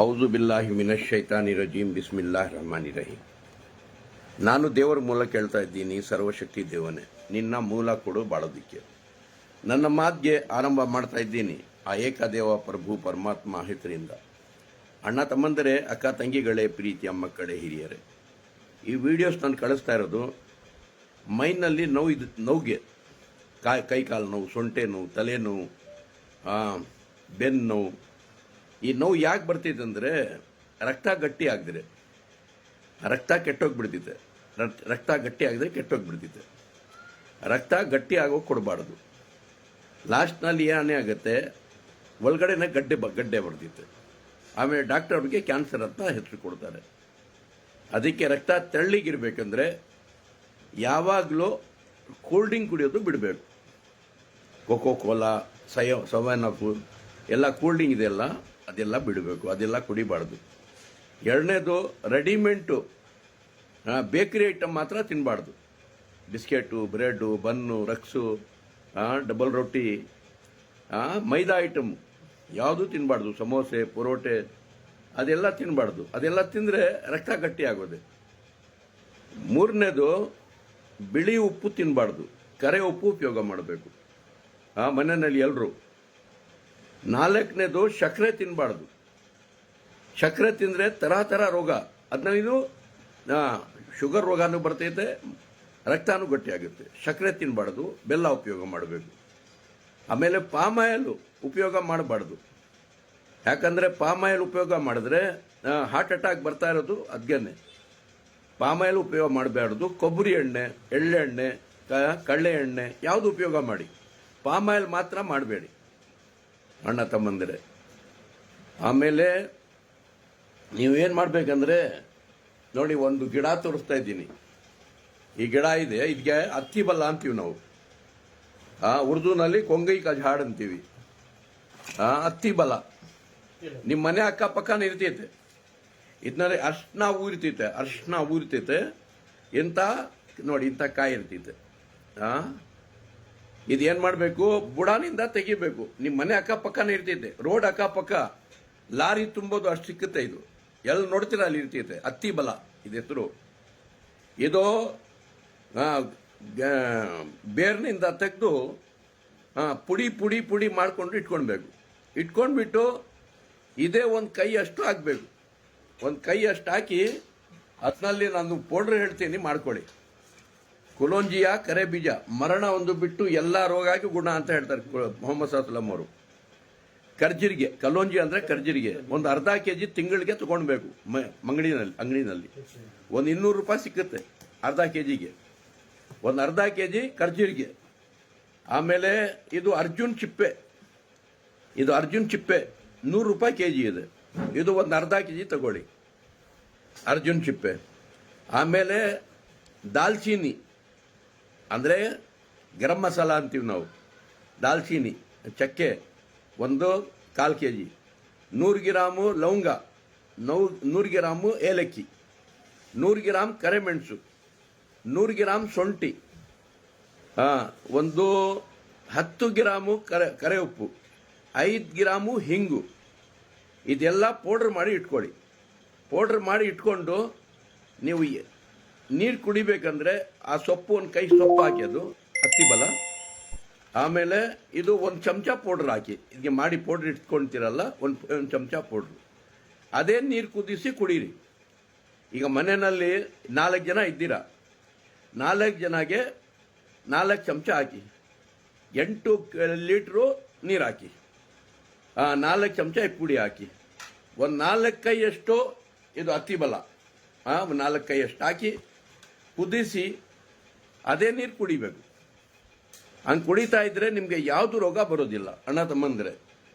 ಔದು ಬಿಲ್ಲಾಹಿ ಮಿನಶ್ ಶೈತಾನಿ ರಜೀಮ್ ಬಿಸ್ಮಿಲ್ಲಾಹ್ ರಹಮಾನಿ ರಹೀಮ್. ನಾನು ದೇವರ ಮೂಲ ಕೇಳ್ತಾ ಇದ್ದೀನಿ, ಸರ್ವಶಕ್ತಿ ದೇವನೇ ನಿನ್ನ ಮೂಲ ಕೊಡು ಬಾಳೋದಿಕ್ಕೆ. ನನ್ನ ಮಾತಿಗೆ ಆರಂಭ ಮಾಡ್ತಾ ಇದ್ದೀನಿ ಆ ಏಕದೇವ ಪ್ರಭು ಪರಮಾತ್ಮ ಹೆಸರಿಂದ. ಅಣ್ಣ ತಮ್ಮಂದರೆ, ಅಕ್ಕ ತಂಗಿಗಳೇ, ಪ್ರೀತಿಯ ಮಕ್ಕಳೇ, ಹಿರಿಯರೇ, ಈ ವಿಡಿಯೋಸ್ ನಾನು ಕಳಿಸ್ತಾ ಇರೋದು ಮೈನಲ್ಲಿ ನೋವಿಗೆ ಕೈ ಕಾಲು ನೋವು, ಸೊಂಟೆ ನೋವು, ತಲೆನೋವು, ಬೆನ್ನು ನೋವು. ಈ ನೋವು ಯಾಕೆ ಬರ್ತಿದೆ ಅಂದರೆ ರಕ್ತ ಗಟ್ಟಿ ಆಗಿದ್ರೆ, ರಕ್ತ ಕೆಟ್ಟೋಗ್ಬಿಡ್ತಿದೆ. ರಕ್ತ ಗಟ್ಟಿ ಆಗಿದ್ರೆ ಕೆಟ್ಟೋಗ್ಬಿಡ್ತಿದೆ. ರಕ್ತ ಗಟ್ಟಿ ಆಗೋಗಿ ಕೊಡಬಾರ್ದು. ಲಾಸ್ಟ್ನಲ್ಲಿ ಏನೇ ಆಗುತ್ತೆ, ಒಳಗಡೆನೇ ಗಡ್ಡೆ ಬರ್ತಿತ್ತು. ಆಮೇಲೆ ಡಾಕ್ಟರ್ ಅವ್ರಿಗೆ ಕ್ಯಾನ್ಸರ್ ಅಂತ ಹೆಸರು ಕೊಡ್ತಾರೆ. ಅದಕ್ಕೆ ರಕ್ತ ತೆಳ್ಳಗಿರ್ಬೇಕಂದ್ರೆ ಯಾವಾಗಲೂ ಕೂಲ್ ಡ್ರಿಂಕ್ ಕುಡಿಯೋದು ಬಿಡಬೇಕು. ಕೋಕೋ ಕೋಲಾ, ಸೆವೆನ್-ಅಪ್ ಎಲ್ಲ ಕೂಲ್ ಡ್ರಿಂಕ್ ಇದೆಯಲ್ಲ, ಅದೆಲ್ಲ ಬಿಡಬೇಕು, ಅದೆಲ್ಲ ಕುಡಿಬಾರ್ದು. ಎರಡನೇದು, ರೆಡಿಮೇಡು ಬೇಕರಿ ಐಟಮ್ ಮಾತ್ರ ತಿನ್ನಬಾರ್ದು. ಬಿಸ್ಕೆಟು, ಬ್ರೆಡ್ಡು, ಬನ್ನು, ರಕ್ಸು, ಡಬಲ್ ರೊಟ್ಟಿ, ಮೈದಾ ಐಟಮ್ ಯಾವುದೂ ತಿನ್ನಬಾರ್ದು. ಸಮೋಸೆ, ಪರೋಟೆ ಅದೆಲ್ಲ ತಿನ್ನಬಾರ್ದು. ಅದೆಲ್ಲ ತಿಂದರೆ ರಕ್ತ ಗಟ್ಟಿ ಆಗೋದೆ. ಮೂರನೇದು, ಬಿಳಿ ಉಪ್ಪು ತಿನ್ನಬಾರ್ದು, ಕರೆ ಉಪ್ಪು ಉಪಯೋಗ ಮಾಡಬೇಕು ಮನೆಯಲ್ಲಿ ಎಲ್ಲರೂ. ನಾಲ್ಕನೇದು, ಸಕ್ಕರೆ ತಿನ್ನಬಾರ್ದು. ಸಕ್ಕರೆ ತಿಂದರೆ ಥರ ರೋಗ, ಅದನ್ನ ಇದು ಶುಗರ್ ರೋಗನೂ ಬರ್ತೈತೆ, ರಕ್ತನೂ ಗಟ್ಟಿಯಾಗುತ್ತೆ. ಸಕ್ಕರೆ ತಿನ್ನಬಾರ್ದು, ಬೆಲ್ಲ ಉಪಯೋಗ ಮಾಡಬೇಕು. ಆಮೇಲೆ ಪಾಮಾಯಿಲ್ ಉಪಯೋಗ ಮಾಡಬಾರ್ದು. ಯಾಕಂದರೆ ಪಾಮಾಯಿಲ್ ಉಪಯೋಗ ಮಾಡಿದ್ರೆ ಹಾರ್ಟ್ ಅಟ್ಯಾಕ್ ಬರ್ತಾ ಇರೋದು ಅದಕ್ಕೆ. ಪಾಮಾಯಿಲ್ ಉಪಯೋಗ ಮಾಡಬಾರ್ದು. ಕೊಬ್ಬರಿ ಎಣ್ಣೆ, ಎಳ್ಳೆಣ್ಣೆ, ಕಳ್ಳೆ ಎಣ್ಣೆ ಯಾವುದು ಉಪಯೋಗ ಮಾಡಿ, ಪಾಮಾಯಿಲ್ ಮಾತ್ರ ಮಾಡಬೇಡಿ ಅಣ್ಣ ತಮ್ಮಂದರೆ. ಆಮೇಲೆ ನೀವೇನು ಮಾಡಬೇಕಂದ್ರೆ, ನೋಡಿ, ಒಂದು ಗಿಡ ತೋರಿಸ್ತಾ ಇದ್ದೀನಿ. ಈ ಗಿಡ ಇದೆ, ಇದಕ್ಕೆ ಅತ್ತಿ ಬಲ್ಲ ಅಂತೀವಿ ನಾವು. ಉರ್ದುನಲ್ಲಿ ಕೊಂಗೈ ಕಾಜ್ ಹಾಡು ಅಂತೀವಿ. ಅತ್ತಿ ಬಲ ನಿಮ್ಮ ಮನೆ ಅಕ್ಕಪಕ್ಕನ ಇರ್ತೈತೆ. ಇದನ್ನಲ್ಲಿ ಅರ್ಶಿನ ಊರ್ತೈತೆ. ಎಂತ ನೋಡಿ, ಇಂಥ ಕಾಯಿ ಇರ್ತೈತೆ. ಇದೇನು ಮಾಡಬೇಕು, ಬುಡಾನಿಂದ ತೆಗಿಬೇಕು. ನಿಮ್ಮ ಮನೆ ಅಕ್ಕಪಕ್ಕನ ಇರ್ತೈತೆ, ರೋಡ್ ಅಕ್ಕಪಕ್ಕ ಲಾರಿ ತುಂಬೋದು ಅಷ್ಟು ಸಿಕ್ಕುತ್ತೆ. ಇದು ಎಲ್ಲಿ ನೋಡ್ತೀರ ಅಲ್ಲಿ ಇರ್ತೈತೆ. ಅತ್ತಿ ಬಲ ಇದು ಹೆಸರು. ಇದು ಬೇರ್ನಿಂದ ತೆಗೆದು ಪುಡಿ ಮಾಡಿಕೊಂಡು ಇಟ್ಕೊಳ್ಬೇಕು. ಇಟ್ಕೊಂಡ್ಬಿಟ್ಟು ಇದೇ ಒಂದು ಕೈ ಅಷ್ಟು ಹಾಕಬೇಕು. ಒಂದು ಕೈ ಅಷ್ಟು ಹಾಕಿ ಅದರಲ್ಲಿ ನಾನು ಪೌಡ್ರ್ ಹೇಳ್ತೀನಿ, ಮಾಡ್ಕೊಳ್ಳಿ. ಕುಲೋಂಜಿಯ ಕರೆ ಬೀಜ, ಮರಣ ಒಂದು ಬಿಟ್ಟು ಎಲ್ಲ ರೋಗಾಗಿ ಗುಣ ಅಂತ ಹೇಳ್ತಾರೆ ಮೊಹಮ್ಮದ್ ಸಲ್ಲಂ ಅವರು. ಕರ್ಜಿರಿಗೆ, ಕಲೋಂಜಿ ಅಂದರೆ ಕರ್ಜಿರಿಗೆ, ಒಂದು ಅರ್ಧ kg ತಿಂಗಳಿಗೆ ತಗೊಳ್ಬೇಕು. ಅಂಗಡಿನಲ್ಲಿ ಒಂದು 200 ರೂಪಾಯಿ ಸಿಕ್ಕುತ್ತೆ ಅರ್ಧ kgಗೆ. ಒಂದು ಅರ್ಧ kg ಕರ್ಜಿರಿಗೆ. ಆಮೇಲೆ ಇದು ಅರ್ಜುನ್ ಚಿಪ್ಪೆ 100 ರೂಪಾಯಿ kg ಇದೆ. ಇದು ಒಂದು ಅರ್ಧ kg ತಗೊಳ್ಳಿ, ಅರ್ಜುನ್ ಚಿಪ್ಪೆ. ಆಮೇಲೆ ದಾಲ್ಚೀನಿ ಅಂದರೆ ಗರಂ ಮಸಾಲ ಅಂತೀವಿ ನಾವು. ದಾಲ್ಚೀನಿ, ಚಕ್ಕೆ ಒಂದು 1/4 kg, 100 ಗ್ರಾಮು ಲವಂಗ, 100 ಗ್ರಾಮು ಏಲಕ್ಕಿ, 100 ಗ್ರಾಮ್ ಕರೆಮೆಣಸು, 100 ಗ್ರಾಮ್ ಶುಂಠಿ, ಒಂದು 10 ಗ್ರಾಮು ಕರೆ ಉಪ್ಪು, 5 ಗ್ರಾಮು ಹಿಂಗು. ಇದೆಲ್ಲ ಪೌಡ್ರ್ ಮಾಡಿ ಇಟ್ಕೊಳ್ಳಿ. ಪೌಡ್ರ್ ಮಾಡಿ ಇಟ್ಕೊಂಡು ನೀವು ನೀರು ಕುಡಿಬೇಕಂದ್ರೆ ಆ ಸೊಪ್ಪು, ಒಂದು ಕೈ ಸೊಪ್ಪು ಹಾಕಿ, ಅದು ಅತ್ತಿ ಬಲ. ಆಮೇಲೆ ಇದು ಒಂದು ಚಮಚ ಪೌಡ್ರ್ ಹಾಕಿ, ಇದಕ್ಕೆ ಮಾಡಿ ಪೌಡ್ರ್ ಇಟ್ಕೊಳ್ತೀರಲ್ಲ, ಒಂದು ಚಮಚ ಪೌಡ್ರು. ಅದೇ ನೀರು ಕುದಿಸಿ ಕುಡೀರಿ. ಈಗ ಮನೆಯಲ್ಲಿ 4 ಜನ ಇದ್ದೀರಾ, 4 ಜನಗೆ 4 ಚಮಚ ಹಾಕಿ, 8 ಲೀಟ್ರು ನೀರು ಹಾಕಿ, 4 ಚಮಚ ಪುಡಿ ಹಾಕಿ, ಒಂದು 4 ಕೈಯಷ್ಟು ಇದು ಅತ್ತಿ ಬಲ, 4 ಕೈಯಷ್ಟು ಹಾಕಿ ಕುದಿಸಿ ಅದೇ ನೀರು ಕುಡಿಬೇಕು. ಹಂಗೆ ಕುಡಿತಾ ಇದ್ರೆ ನಿಮಗೆ ಯಾವುದು ರೋಗ ಬರೋದಿಲ್ಲ ಅಣ್ಣ ತಮ್ಮಂದ್ರೆ.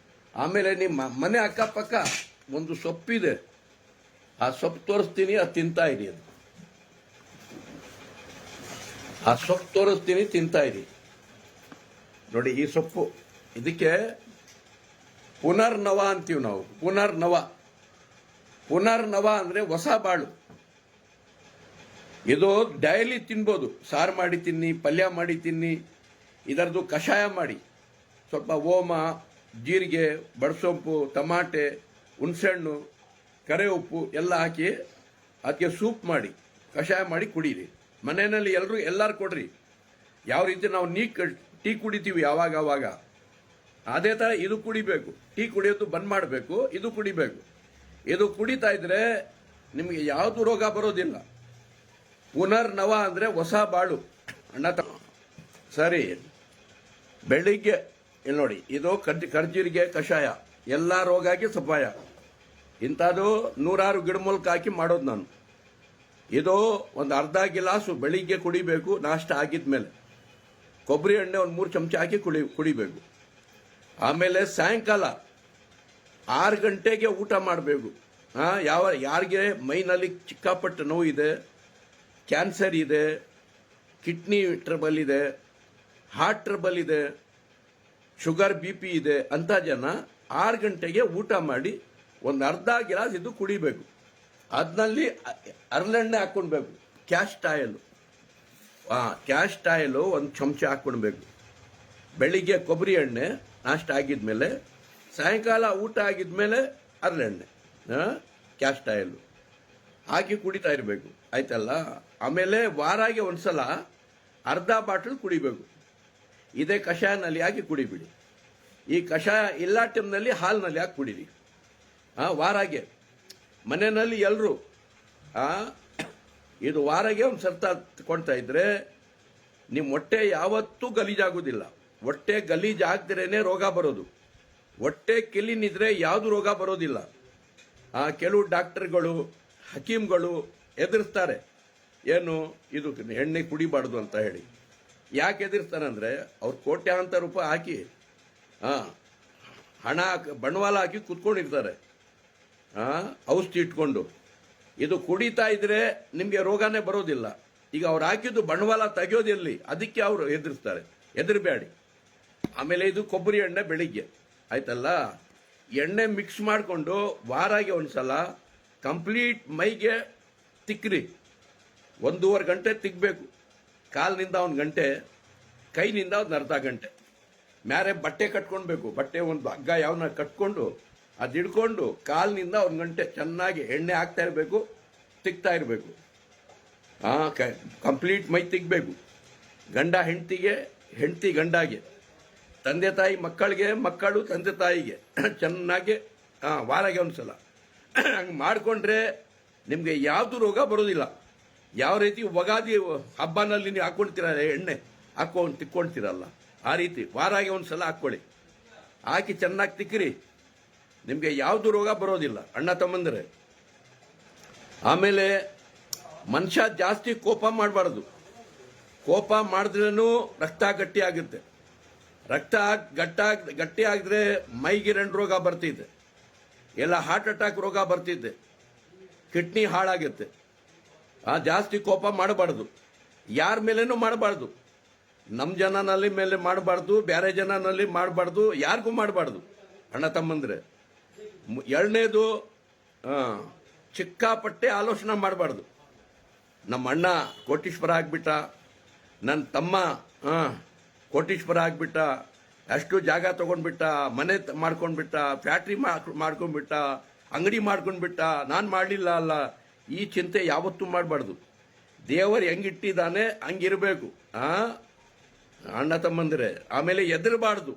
ಆಮೇಲೆ ನಿಮ್ಮ ಮನೆ ಅಕ್ಕಪಕ್ಕ ಒಂದು ಸೊಪ್ಪಿದೆ, ಆ ಸೊಪ್ಪು ತೋರಿಸ್ತೀನಿ, ಅದು ತಿಂತಾ ಇರಿ. ಆ ಸೊಪ್ಪು ತೋರಿಸ್ತೀನಿ, ತಿಂತಾ ಇರಿ. ನೋಡಿ ಈ ಸೊಪ್ಪು, ಇದಕ್ಕೆ ಪುನರ್ನವ ಅಂತೀವಿ ನಾವು. ಪುನರ್ನವ ಅಂದರೆ ಹೊಸ ಬಾಳು. ಇದು ಡೈಲಿ ತಿನ್ಬೋದು. ಸಾರು ಮಾಡಿ ತಿನ್ನಿ, ಪಲ್ಯ ಮಾಡಿ ತಿನ್ನಿ, ಇದರದ್ದು ಕಷಾಯ ಮಾಡಿ, ಸ್ವಲ್ಪ ಓಮ, ಜೀರಿಗೆ, ಬಡಸೊಂಪು, ಟಮಾಟೆ, ಹುಣಸೆಹಣ್ಣು ಕರೆ ಉಪ್ಪು ಎಲ್ಲ ಹಾಕಿ ಅದಕ್ಕೆ ಸೂಪ್ ಮಾಡಿ ಕಷಾಯ ಮಾಡಿ ಕುಡೀರಿ. ಮನೆಯಲ್ಲಿ ಎಲ್ಲರೂ ಕೊಡ್ರಿ. ಯಾವ ರೀತಿ ನಾವು ಟೀ ಕುಡಿತೀವಿ ಯಾವಾಗ ಅವಾಗ, ಅದೇ ಥರ ಇದು ಕುಡಿಬೇಕು. ಟೀ ಕುಡಿಯೋದು ಬಂದ್ ಮಾಡಬೇಕು, ಇದು ಕುಡಿಬೇಕು. ಇದು ಕುಡಿತಾ ಇದ್ರೆ ನಿಮಗೆ ಯಾವುದು ರೋಗ ಬರೋದಿಲ್ಲ. ಪುನರ್ನವ ಅಂದರೆ ಹೊಸ ಬಾಳು. ಸರಿ, ಬೆಳಿಗ್ಗೆ ಇಲ್ಲಿ ನೋಡಿ, ಇದು ಕರ್ಜೀರಿಗೆ ಕಷಾಯ, ಎಲ್ಲ ರೋಗಕ್ಕೆ ಸಪಾಯ. ಇಂಥದ್ದು 100 ಗಿಡಮೂಲಿಕೆ ಹಾಕಿ ಮಾಡೋದು ನಾನು. ಇದು ಒಂದು ಅರ್ಧ ಗಿಲಾಸು ಬೆಳಿಗ್ಗೆ ಕುಡಿಬೇಕು, ನಾಷ್ಟ ಆಗಿದ್ಮೇಲೆ. ಕೊಬ್ಬರಿ ಎಣ್ಣೆ ಒಂದು 3 ಚಮಚ ಹಾಕಿ ಕುಡಿಬೇಕು. ಆಮೇಲೆ ಸಾಯಂಕಾಲ 6 ಗಂಟೆಗೆ ಊಟ ಮಾಡಬೇಕು. ಯಾರಿಗೆ ಮೈನಲ್ಲಿ ಚಿಕ್ಕಾಪಟ್ಟು ನೋವು ಇದೆ, ಕ್ಯಾನ್ಸರ್ ಇದೆ, ಕಿಡ್ನಿ ಟ್ರಬಲ್ ಇದೆ, ಹಾರ್ಟ್ ಟ್ರಬಲ್ ಇದೆ, ಶುಗರ್ BP ಇದೆ ಅಂತ ಜನ 6 ಗಂಟೆಗೆ ಊಟ ಮಾಡಿ ಒಂದು ಅರ್ಧ ಗಿಲಾಸ್ ಇದು ಕುಡಿಬೇಕು. ಅದ್ನಲ್ಲಿ ಹರಳೆಣ್ಣೆ ಹಾಕ್ಕೊಳ್ಬೇಕು, ಕ್ಯಾಸ್ಟ್ ಆಯಿಲು 1 ಚಮಚ ಹಾಕ್ಕೊಳ್ಬೇಕು. ಬೆಳಿಗ್ಗೆ ಕೊಬ್ಬರಿ ಎಣ್ಣೆ ನಾಷ್ಟ ಆಗಿದ್ಮೇಲೆ, ಸಾಯಂಕಾಲ ಊಟ ಆಗಿದ್ಮೇಲೆ ಹರಳೆಣ್ಣೆ, ಕ್ಯಾಸ್ಟ್ ಆಯಿಲು ಹಾಕಿ ಕುಡಿತಾ ಇರಬೇಕು. ಆಯ್ತಲ್ಲ. ಆಮೇಲೆ ವಾರಾಗೆ ಒಂದ್ಸಲ ಅರ್ಧ ಬಾಟಲ್ ಕುಡಿಬೇಕು. ಇದೇ ಕಷಾಯನಲ್ಲಿ ಹಾಕಿ ಕುಡಿಬಿಡಿ. ಈ ಕಷಾಯ ಇಲ್ಲ ಟೈಮ್ನಲ್ಲಿ ಹಾಲಿನಲ್ಲಿ ಹಾಕಿ ಕುಡೀರಿ. ವಾರಾಗೆ ಮನೆಯಲ್ಲಿ ಎಲ್ಲರೂ ಇದು ವಾರಾಗೆ ಒಂದು ಸರ್ತ ತಗೊಳ್ತಾ ಇದ್ರೆ ನಿಮ್ಮ ಹೊಟ್ಟೆ ಯಾವತ್ತೂ ಗಲೀಜಾಗೋದಿಲ್ಲ. ಹೊಟ್ಟೆ ಗಲೀಜಾಗ್ದಿರೇನೆ ರೋಗ ಬರೋದು. ಹೊಟ್ಟೆ ಕೆಲಿನಿದ್ರೆ ಯಾವುದು ರೋಗ ಬರೋದಿಲ್ಲ. ಕೆಲವು ಡಾಕ್ಟರ್ಗಳು, ಹಕೀಮ್ಗಳು ಎದುರಿಸ್ತಾರೆ, ಏನು ಇದು ಎಣ್ಣೆ ಕುಡಿಬಾರ್ದು ಅಂತ ಹೇಳಿ. ಯಾಕೆ ಎದುರಿಸ್ತಾರೆ ಅಂದರೆ, ಅವ್ರು ಕೋಟ್ಯಾಂತರ ರೂಪಾಯಿ ಹಾಕಿ ಹಣ ಬಂಡವಾಳ ಹಾಕಿ ಕುತ್ಕೊಂಡಿರ್ತಾರೆ, ಔಷಧಿ ಇಟ್ಕೊಂಡು. ಇದು ಕುಡಿತಾ ಇದ್ರೆ ನಿಮಗೆ ರೋಗನೇ ಬರೋದಿಲ್ಲ. ಈಗ ಅವ್ರು ಹಾಕಿದ್ದು ಬಂಡವಾಳ ತೆಗೆಯೋದಿರಲಿ, ಅದಕ್ಕೆ ಅವರು ಎದುರಿಸ್ತಾರೆ. ಎದುರಬೇಡಿ. ಆಮೇಲೆ ಇದು ಕೊಬ್ಬರಿ ಎಣ್ಣೆ ಬೆಳಿಗ್ಗೆ, ಆಯ್ತಲ್ಲ, ಎಣ್ಣೆ ಮಿಕ್ಸ್ ಮಾಡಿಕೊಂಡು ವಾರಾಗೆ ಒಂದ್ಸಲ ಕಂಪ್ಲೀಟ್ ಮೈಗೆ ತಿಕ್ಕ್ರಿ. 1.5 ಗಂಟೆ ತಿಕ್ಕಬೇಕು. ಕಾಲಿನಿಂದ 1 ಗಂಟೆ, ಕೈನಿಂದ ಒಂದು ಅರ್ಧ ಗಂಟೆ. ಮ್ಯಾರೆ ಬಟ್ಟೆ ಕಟ್ಕೊಳ್ಬೇಕು. ಬಟ್ಟೆ ಒಂದು ಹಗ್ಗ ಯಾವನ್ನ ಕಟ್ಕೊಂಡು ಅದು ಹಿಡ್ಕೊಂಡು ಕಾಲಿನಿಂದ 1 ಗಂಟೆ ಚೆನ್ನಾಗಿ ಎಣ್ಣೆ ಹಾಕ್ತಾ ಇರಬೇಕು, ತಿಕ್ತಾ ಇರಬೇಕು. ಕಂಪ್ಲೀಟ್ ಮೈ ತಿಕ್ಕಬೇಕು. ಗಂಡ ಹೆಂಡತಿಗೆ, ಹೆಂಡತಿ ಗಂಡಾಗೆ, ತಂದೆ ತಾಯಿ ಮಕ್ಕಳಿಗೆ, ಮಕ್ಕಳು ತಂದೆ ತಾಯಿಗೆ ಚೆನ್ನಾಗಿ ವಾರಾಗೆ ಒಂದ್ಸಲ ಹಂಗೆ ಮಾಡಿಕೊಂಡ್ರೆ ನಿಮಗೆ ಯಾವುದು ರೋಗ ಬರೋದಿಲ್ಲ. ಯಾವ ರೀತಿ ಒಗಾದಿ ಹಬ್ಬನಲ್ಲಿ ನೀವು ಹಾಕ್ಕೊಳ್ತೀರ, ಎಣ್ಣೆ ಹಾಕೊಂಡು ತಿಕ್ಕೊಳ್ತೀರಲ್ಲ, ಆ ರೀತಿ ವಾರಾಗೆ ಒಂದ್ಸಲ ಹಾಕ್ಕೊಳ್ಳಿ. ಹಾಕಿ ಚೆನ್ನಾಗಿ ತಿಕ್ಕಿರಿ, ನಿಮಗೆ ಯಾವುದು ರೋಗ ಬರೋದಿಲ್ಲ ಅಣ್ಣ ತಮ್ಮಂದರೆ. ಆಮೇಲೆ ಮನುಷ್ಯ ಜಾಸ್ತಿ ಕೋಪ ಮಾಡಬಾರ್ದು. ಕೋಪ ಮಾಡಿದ್ರೂ ರಕ್ತ ಗಟ್ಟಿ ಆಗುತ್ತೆ. ರಕ್ತ ಗಟ್ಟಿ ಆಗಿದ್ರೆ ಮೈಗೆ 2 ರೋಗ ಬರ್ತಿದೆ, ಎಲ್ಲ ಹಾರ್ಟ್ ಅಟ್ಯಾಕ್ ರೋಗ ಬರ್ತಿದೆ, ಕಿಡ್ನಿ ಹಾಳಾಗುತ್ತೆ. ಜಾಸ್ತಿ ಕೋಪ ಮಾಡಬಾರ್ದು. ಯಾರ ಮೇಲೇನೂ ಮಾಡಬಾರ್ದು. ನಮ್ಮ ಜನನಲ್ಲಿ ಮೇಲೆ ಮಾಡಬಾರ್ದು, ಬೇರೆ ಜನನಲ್ಲಿ ಮಾಡಬಾರ್ದು, ಯಾರಿಗೂ ಮಾಡಬಾರ್ದು ಅಣ್ಣ ತಮ್ಮಂದ್ರೆ. ಎರಡನೇದು, ಚಿಕ್ಕಾಪಟ್ಟೆ ಆಲೋಚನೆ ಮಾಡಬಾರ್ದು. ನಮ್ಮ ಅಣ್ಣ ಕೋಟೀಶ್ವರ ಆಗ್ಬಿಟ್ಟ, ನನ್ನ ತಮ್ಮ ಕೋಟೀಶ್ವರ ಆಗ್ಬಿಟ್ಟ, ಅಷ್ಟು ಜಾಗ ತಗೊಂಡ್ಬಿಟ್ಟ, ಮನೆ ಮಾಡ್ಕೊಂಡ್ಬಿಟ್ಟ, ಫ್ಯಾಕ್ಟ್ರಿ ಮಾಡ್ಕೊಂಡ್ಬಿಟ್ಟ, ಅಂಗಡಿ ಮಾಡ್ಕೊಂಡ್ಬಿಟ್ಟ, ನಾನು ಮಾಡಲಿಲ್ಲ ಅಲ್ಲ, ಈ ಚಿಂತೆ ಯಾವತ್ತೂ ಮಾಡಬಾರ್ದು. ದೇವರು ಹೆಂಗಿಟ್ಟಿದ್ದಾನೆ ಹಂಗಿರಬೇಕು ಅಣ್ಣ ತಮ್ಮಂದ್ರೆ. ಆಮೇಲೆ ಎದರಬಾರ್ದು.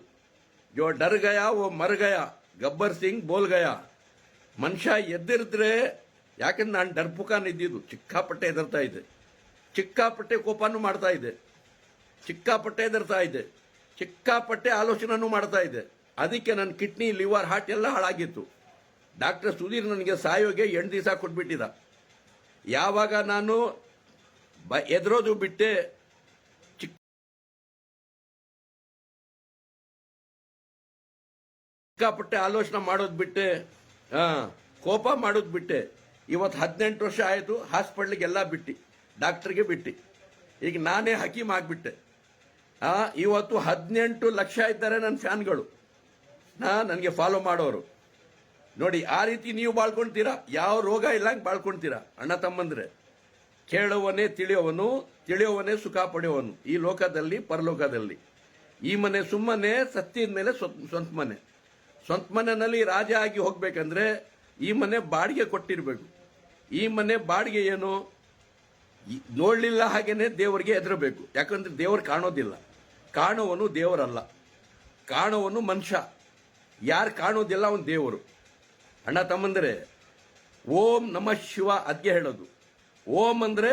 ಜೋ ಡರ್ ಗಯಾ ಓ ಮರ್ ಗಯಾ, ಗಬ್ಬರ್ ಸಿಂಗ್ ಬೋಲ್ ಗಯಾ. ಮನುಷ್ಯ ಎದ್ದಿರಿದ್ರೆ, ಯಾಕಂದ್ರೆ ನಾನು ಡರ್ಪುಕಾನ್ ಇದ್ದಿದ್ದು, ಚಿಕ್ಕಾಪಟ್ಟೆ ಎದರ್ತಾ ಇದೆ, ಚಿಕ್ಕಾಪಟ್ಟೆ ಕೋಪನೂ ಮಾಡ್ತಾ ಇದೆ, ಚಿಕ್ಕಾಪಟ್ಟೆ ಎದರ್ತಾ ಇದೆ, ಚಿಕ್ಕಾಪಟ್ಟೆ ಆಲೋಚನೆನೂ ಮಾಡ್ತಾ ಇದೆ. ಅದಕ್ಕೆ ನನ್ನ ಕಿಡ್ನಿ, ಲಿವರ್, ಹಾರ್ಟ್ ಎಲ್ಲ ಹಾಳಾಗಿತ್ತು. ಡಾಕ್ಟರ್ ಸುಧೀರ್ ನನಗೆ ಸಾಯೋಗೆ 8 ದಿವಸ ಕೊಟ್ಬಿಟ್ಟಿದ್ದ. ಯಾವಾಗ ನಾನು ಎದುರೋದು ಬಿಟ್ಟೆ, ಸಿಕ್ಕಾಪಟ್ಟೆ ಆಲೋಚನೆ ಮಾಡೋದು ಬಿಟ್ಟೆ, ಕೋಪ ಮಾಡೋದು ಬಿಟ್ಟೆ. ಇವತ್ತು 18 ವರ್ಷ ಆಯಿತು, ಹಾಸ್ಪಿಟ್ಲಿಗೆಲ್ಲ ಬಿಟ್ಟು, ಡಾಕ್ಟರ್ಗೆ ಬಿಟ್ಟು, ಈಗ ನಾನೇ ಹಕೀಮ್ ಆಗಿಬಿಟ್ಟೆ. ಇವತ್ತು 18 ಲಕ್ಷ ಇದ್ದಾರೆ ನನ್ನ ಫ್ಯಾನ್ಗಳು, ನನಗೆ ಫಾಲೋ ಮಾಡೋರು. ನೋಡಿ, ಆ ರೀತಿ ನೀವು ಬಾಳ್ಕೊಳ್ತೀರಾ, ಯಾವ ರೋಗ ಇಲ್ಲಂಗೆ ಬಾಳ್ಕೊಳ್ತೀರಾ ಅಣ್ಣ ತಮ್ಮಂದ್ರೆ. ಕೇಳುವವನೇ ತಿಳಿಯುವವನು, ತಿಳಿಯುವವನೇ ಸುಖ ಪಡೆಯುವವನು ಈ ಲೋಕದಲ್ಲಿ ಪರಲೋಕದಲ್ಲಿ. ಈ ಮನೆ ಸುಮ್ಮನೆ, ಸತ್ತಿದ ಮೇಲೆ ಸ್ವಂತ ಮನೆ. ಸ್ವಂತ ಮನೆಯಲ್ಲಿ ರಾಜ ಆಗಿ ಹೋಗ್ಬೇಕಂದ್ರೆ ಈ ಮನೆ ಬಾಡಿಗೆ ಕೊಟ್ಟಿರಬೇಕು. ಈ ಮನೆ ಬಾಡಿಗೆ ಏನು ನೋಡಲಿಲ್ಲ ಹಾಗೇನೆ ದೇವರಿಗೆ ಹೆದರಬೇಕು. ಯಾಕಂದ್ರೆ ದೇವರು ಕಾಣೋದಿಲ್ಲ, ಕಾಣುವನು ದೇವರಲ್ಲ, ಕಾಣುವನು ಮನುಷ್ಯ. ಯಾರು ಕಾಣೋದಿಲ್ಲ ಅವನು ದೇವರು. ಅಣ್ಣ ತಮ್ಮಂದರೆ, ಓಂ ನಮಃ ಶಿವ ಅದ್ಗೆ ಹೇಳೋದು. ಓಂ ಅಂದರೆ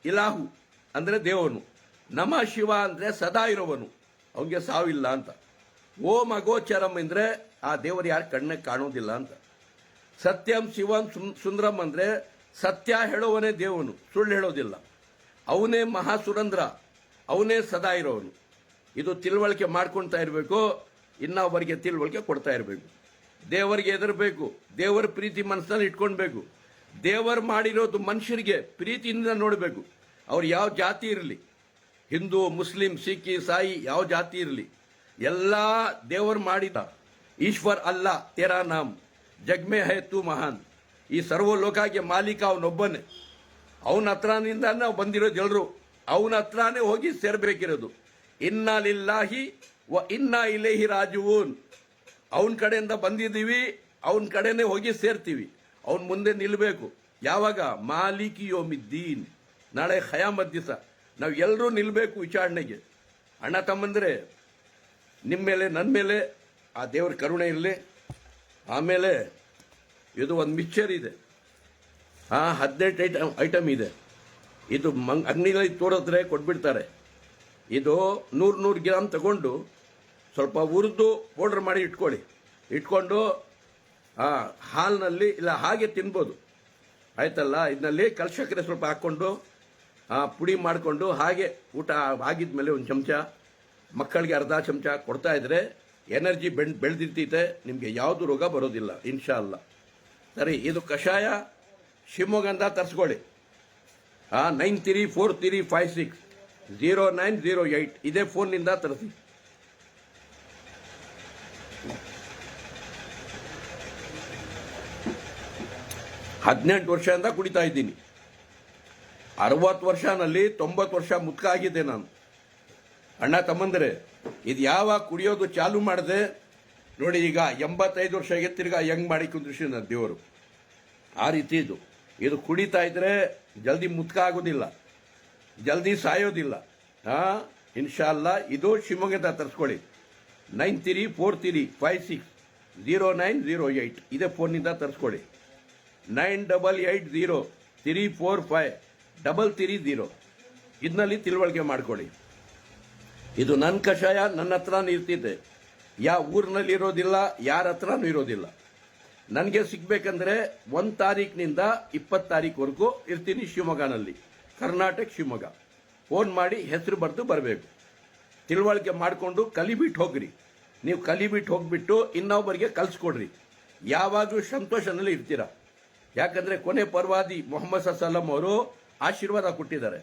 ಇಲಾಹು ಅಂದರೆ ದೇವನು, ನಮಃ ಶಿವ ಅಂದರೆ ಸದಾ ಇರೋವನು, ಅವನಿಗೆ ಸಾವಿಲ್ಲ ಅಂತ. ಓಂ ಅಗೋಚರಂ ಅಂದರೆ ಆ ದೇವರು ಯಾರು ಕಣ್ಣಿಗೆ ಕಾಣೋದಿಲ್ಲ ಅಂತ. ಸತ್ಯಂ ಶಿವಂ ಸುಂದರಂ ಅಂದರೆ ಸತ್ಯ ಹೇಳುವನೇ ದೇವನು, ಸುಳ್ಳು ಹೇಳೋದಿಲ್ಲ. ಅವನೇ ಮಹಾಸುರಂದ್ರ, ಅವನೇ ಸದಾ ಇರೋವನು. ಇದು ತಿಳುವಳಿಕೆ ಮಾಡ್ಕೊಳ್ತಾ ಇರಬೇಕು, ಇನ್ನೊಬ್ಬರಿಗೆ ತಿಳುವಳಿಕೆ ಕೊಡ್ತಾ ಇರಬೇಕು. ದೇವರಿಗೆ ಹೆದರಬೇಕು, ದೇವರ ಪ್ರೀತಿ ಮನಸ್ಸಲ್ಲಿ ಇಟ್ಕೊಳ್ಬೇಕು. ದೇವರು ಮಾಡಿರೋದು ಮನುಷ್ಯರಿಗೆ ಪ್ರೀತಿಯಿಂದ ನೋಡಬೇಕು. ಅವ್ರು ಯಾವ ಜಾತಿ ಇರಲಿ, ಹಿಂದೂ, ಮುಸ್ಲಿಂ, ಸಿಖ್, ಇಸಾಯಿ, ಯಾವ ಜಾತಿ ಇರಲಿ, ಎಲ್ಲ ದೇವರು ಮಾಡಿದ. ಈಶ್ವರ್ ಅಲ್ಲ ತೇರಾ ನಾಮ್ ಜಗ್ಮೆ ಹೈ ತು ಮಹಾನ್. ಈ ಸರ್ವಲೋಕಕ್ಕೆ ಮಾಲೀಕ ಅವನೊಬ್ಬನೇ. ಅವನ ಹತ್ರನಿಂದ ನಾವು ಬಂದಿರೋದು ಎಲ್ಲರೂ, ಅವನ ಹತ್ರನೇ ಹೋಗಿ ಸೇರ್ಬೇಕಿರೋದು. ಇನ್ನಾ ಲಿಲ್ಲಾಹಿ ವ ಇನ್ನಾ ಇಲೈಹಿ ರಾಜಿಊನ್. ಅವನ ಕಡೆಯಿಂದ ಬಂದಿದ್ದೀವಿ, ಅವನ ಕಡೆನೇ ಹೋಗಿ ಸೇರ್ತೀವಿ. ಅವನ ಮುಂದೆ ನಿಲ್ಲಬೇಕು. ಯಾವಾಗ? ಮಾಲಿಕಿ ಯೋಮಿದ್ದೀನ್, ನಾಳೆ ಖಯಾಮತ್ ದಿವಸ ನಾವು ಎಲ್ಲರೂ ನಿಲ್ಲಬೇಕು ವಿಚಾರಣೆಗೆ. ಅಣ್ಣ ತಮ್ಮಂದ್ರೆ, ನಿಮ್ಮ ಮೇಲೆ ನನ್ನ ಮೇಲೆ ಆ ದೇವರ ಕರುಣೆ ಇರಲಿ. ಆಮೇಲೆ ಇದು ಒಂದು ಮಿಕ್ಚರ್ ಇದೆ, 18 ಐಟಮ್ ಇದೆ. ಇದು ಅಂಗಡಿಯಲ್ಲಿ ತೋರಿದ್ರೆ ಕೊಟ್ಬಿಡ್ತಾರೆ. ಇದು 100 ಗ್ರಾಮ್ ತಗೊಂಡು ಸ್ವಲ್ಪ ಹುರಿದು ಪೌಡ್ರ್ ಮಾಡಿ ಇಟ್ಕೊಂಡು ಹಾಲಿನಲ್ಲಿ ಇಲ್ಲ ಹಾಗೆ ತಿನ್ಬೋದು, ಆಯ್ತಲ್ಲ. ಇದರಲ್ಲಿ ಕಲ್ಸಕ್ಕರೆ ಸ್ವಲ್ಪ ಹಾಕ್ಕೊಂಡು ಪುಡಿ ಮಾಡಿಕೊಂಡು ಹಾಗೆ ಊಟ ಆಗಿದ್ಮೇಲೆ ಒಂದು ಚಮಚ, ಮಕ್ಕಳಿಗೆ ಅರ್ಧ ಚಮಚ ಕೊಡ್ತಾ ಇದ್ರೆ ಎನರ್ಜಿ ಬೆಳೆದಿರ್ತೈತೆ, ನಿಮಗೆ ಯಾವುದು ರೋಗ ಬರೋದಿಲ್ಲ ಇನ್ಶಾ ಅಲ್ಲ. ಸರಿ, ಇದು ಕಷಾಯ ಶಿವಮೊಗ್ಗದಿಂದ ತರಿಸ್ಕೊಳ್ಳಿ. 9343560908 ಇದೇ ಫೋನ್ನಿಂದ ತರಿಸಿ. ಹದಿನೆಂಟು ವರ್ಷದಿಂದ ಕುಡಿತಾ ಇದ್ದೀನಿ. 60 ವರ್ಷನಲ್ಲಿ 90 ವರ್ಷ ಮುತ್ಕ ಆಗಿದೆ ನಾನು. ಅಣ್ಣ ತಮ್ಮಂದರೆ, ಇದು ಯಾವಾಗ ಕುಡಿಯೋದು ಚಾಲು ಮಾಡಿದೆ ನೋಡಿ, ಈಗ 85 ವರ್ಷ ಆಗಿ ತಿರ್ಗಾ ಹೆಂಗ್ ಮಾಡಿ ಕುಂದ್ರಿಸಿ ನನ್ನ ದೇವರು. ಆ ರೀತಿ ಇದು ಕುಡಿತಾ ಇದ್ರೆ ಜಲ್ದಿ ಮುತ್ಕ ಆಗೋದಿಲ್ಲ, ಜಲ್ದಿ ಸಾಯೋದಿಲ್ಲ. ಇನ್ಶಾ ಅಲ್ಲ. ಇದು ಶಿವಮೊಗ್ಗದ ತರಿಸ್ಕೊಳ್ಳಿ. 9343560908 ಇದೇ ಫೋನ್ನಿಂದ ತರಿಸ್ಕೊಳ್ಳಿ. 9803453330 ಇದರಲ್ಲಿ ತಿಳುವಳಿಕೆ ಮಾಡ್ಕೊಳ್ಳಿ. ಇದು ನನ್ನ ಕಷಾಯ, ನನ್ನ ಹತ್ರನೂ ಇರ್ತಿದೆ. ಯಾವ ಊರಿನಲ್ಲಿ ಇರೋದಿಲ್ಲ, ಯಾರ ಹತ್ರನೂ ಇರೋದಿಲ್ಲ. ನನಗೆ ಸಿಗ್ಬೇಕಂದ್ರೆ 1 ತಾರೀಕಿನಿಂದ 20 ತಾರೀಕುವರೆಗೂ ಇರ್ತೀನಿ ಶಿವಮೊಗ್ಗನಲ್ಲಿ, ಕರ್ನಾಟಕ ಶಿವಮೊಗ್ಗ. ಫೋನ್ ಮಾಡಿ ಹೆಸರು ಬರೆದು ಬರಬೇಕು. ತಿಳುವಳಿಕೆ ಮಾಡಿಕೊಂಡು ಕಲಿಬಿಟ್ಟು ಹೋಗ್ರಿ. ನೀವು ಕಲಿಬಿಟ್ಟು ಹೋಗ್ಬಿಟ್ಟು ಇನ್ನೊಬ್ಬರಿಗೆ ಕಲಿಸ್ಕೊಡ್ರಿ. ಯಾವಾಗಲೂ ಸಂತೋಷನಲ್ಲಿ ಇರ್ತೀರ. ಯಾಕಂದ್ರೆ ಕೊನೆ ಪರ್ವಾದಿ ಮೊಹಮ್ಮದ್ ಸಲ್ಲಂ ಅವರು ಆಶೀರ್ವಾದ ಕೊಟ್ಟಿದ್ದಾರೆ.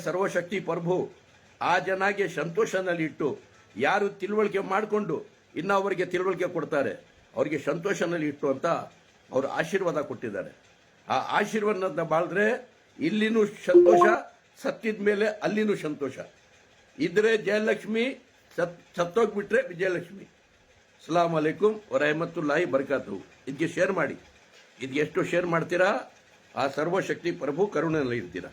ಸರ್ವಶಕ್ತಿ ಪ್ರಭು ಆ ಜನಾಗೆ ಸಂತೋಷನಲ್ಲಿ ಇಟ್ಟು, ಯಾರು ತಿಳುವಳಿಕೆ ಮಾಡಿಕೊಂಡು ಇನ್ನೊಬ್ಬರಿಗೆ ತಿಳುವಳಿಕೆ ಕೊಡ್ತಾರೆ ಅವರಿಗೆ ಸಂತೋಷನಲ್ಲಿ ಇಟ್ಟು ಅಂತ ಅವರು ಆಶೀರ್ವಾದ ಕೊಟ್ಟಿದ್ದಾರೆ. ಆ ಆಶೀರ್ವಾದನ ಬಾಳಿದ್ರೆ ಇಲ್ಲಿನೂ ಸಂತೋಷ, ಸತ್ತಿದ ಮೇಲೆ ಅಲ್ಲಿನೂ ಸಂತೋಷ. ಇದ್ರೆ ಜಯಲಕ್ಷ್ಮಿ, ಸತ್ತೋಗ್ಬಿಟ್ರೆ ವಿಜಯಲಕ್ಷ್ಮಿ. ಅಸ್ಸಲಾಮು ಅಲೈಕುಂ ವರಹಮತುಲ್ಲಾಹಿ ಬರ್ಕಾತು. ಇದಕ್ಕೆ ಶೇರ್ ಮಾಡಿ. ಇದು ಎಷ್ಟು ಶೇರ್ ಮಾಡ್ತೀರಾ ಆ ಸರ್ವಶಕ್ತಿ ಪ್ರಭು ಕರುಣೆಯಲ್ಲಿ ಇರ್ತೀರಾ.